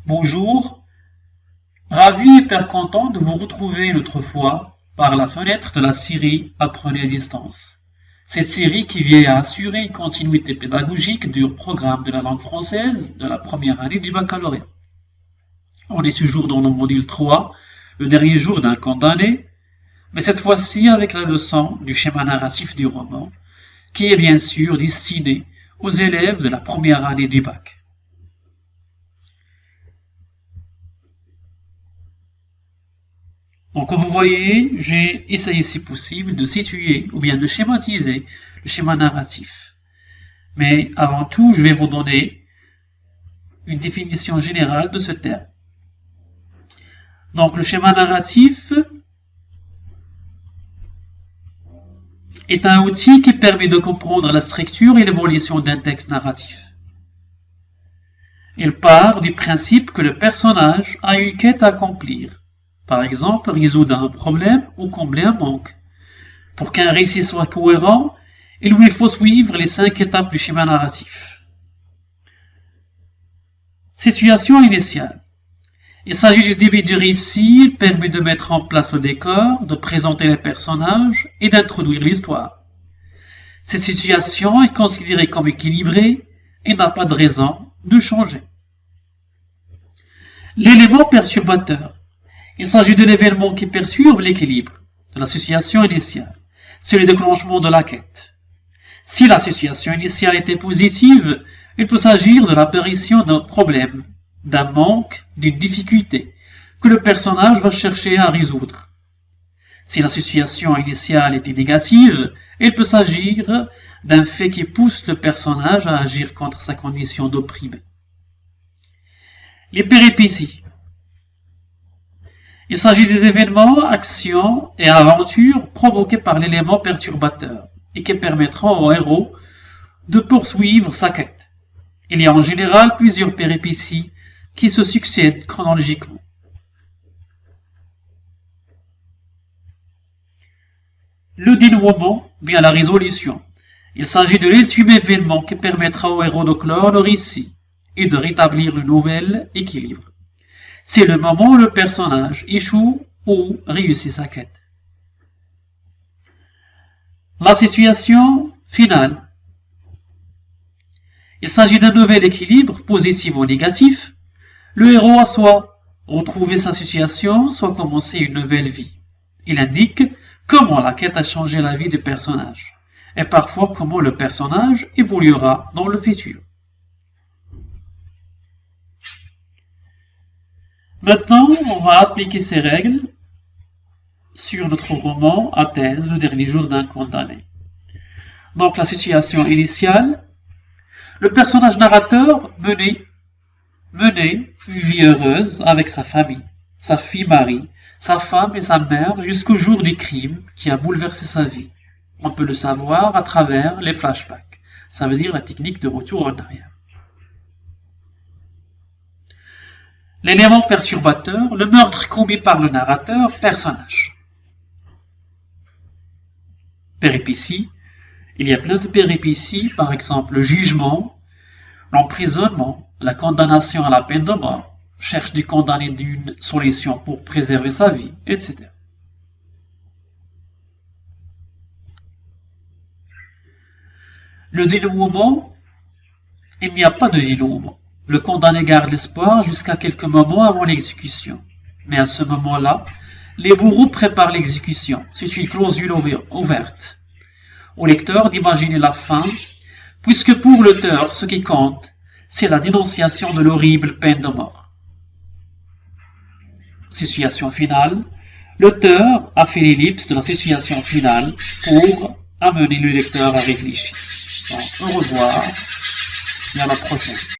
Bonjour, ravi et hyper content de vous retrouver une autre fois par la fenêtre de la série Apprenez à distance. Cette série qui vient à assurer une continuité pédagogique du programme de la langue française de la première année du baccalauréat. On est toujours dans le module 3, le dernier jour d'un condamné, mais cette fois-ci avec la leçon du schéma narratif du roman, qui est bien sûr destiné aux élèves de la première année du bac. Donc, comme vous voyez, j'ai essayé si possible de situer ou bien de schématiser le schéma narratif. Mais avant tout, je vais vous donner une définition générale de ce terme. Donc, le schéma narratif est un outil qui permet de comprendre la structure et l'évolution d'un texte narratif. Il part du principe que le personnage a une quête à accomplir. Par exemple, résoudre un problème ou combler un manque. Pour qu'un récit soit cohérent, il lui faut suivre les 5 étapes du schéma narratif. Situation initiale. Il s'agit du début du récit, il permet de mettre en place le décor, de présenter les personnages et d'introduire l'histoire. Cette situation est considérée comme équilibrée et n'a pas de raison de changer. L'élément perturbateur. Il s'agit de l'événement qui perturbe l'équilibre de la situation initiale. C'est le déclenchement de la quête. Si la situation initiale était positive, il peut s'agir de l'apparition d'un problème, d'un manque, d'une difficulté que le personnage va chercher à résoudre. Si la situation initiale était négative, il peut s'agir d'un fait qui pousse le personnage à agir contre sa condition d'opprimé. Les péripéties. Il s'agit des événements, actions et aventures provoqués par l'élément perturbateur et qui permettront au héros de poursuivre sa quête. Il y a en général plusieurs péripéties qui se succèdent chronologiquement. Le dénouement, bien la résolution. Il s'agit de l'ultime événement qui permettra au héros de clore le récit et de rétablir le nouvel équilibre. C'est le moment où le personnage échoue ou réussit sa quête. La situation finale. Il s'agit d'un nouvel équilibre, positif ou négatif. Le héros a soit retrouvé sa situation, soit commencé une nouvelle vie. Il indique comment la quête a changé la vie du personnage, et parfois comment le personnage évoluera dans le futur. Maintenant, on va appliquer ces règles sur notre roman à thèse, le dernier jour d'un condamné. Donc la situation initiale, le personnage narrateur menait une vie heureuse avec sa famille, sa fille Marie, sa femme et sa mère jusqu'au jour du crime qui a bouleversé sa vie. On peut le savoir à travers les flashbacks, ça veut dire la technique de retour en arrière. L'élément perturbateur, le meurtre commis par le narrateur, personnage. Péripéties. Il y a plein de péripéties, par exemple le jugement, l'emprisonnement, la condamnation à la peine de mort, cherche du condamné d'une solution pour préserver sa vie, etc. Le dénouement, il n'y a pas de dénouement. Le condamné garde l'espoir jusqu'à quelques moments avant l'exécution. Mais à ce moment-là, les bourreaux préparent l'exécution. C'est une clausule ouverte au lecteur d'imaginer la fin, puisque pour l'auteur, ce qui compte, c'est la dénonciation de l'horrible peine de mort. Situation finale. L'auteur a fait l'ellipse de la situation finale pour amener le lecteur à réfléchir. Donc, au revoir et à la prochaine.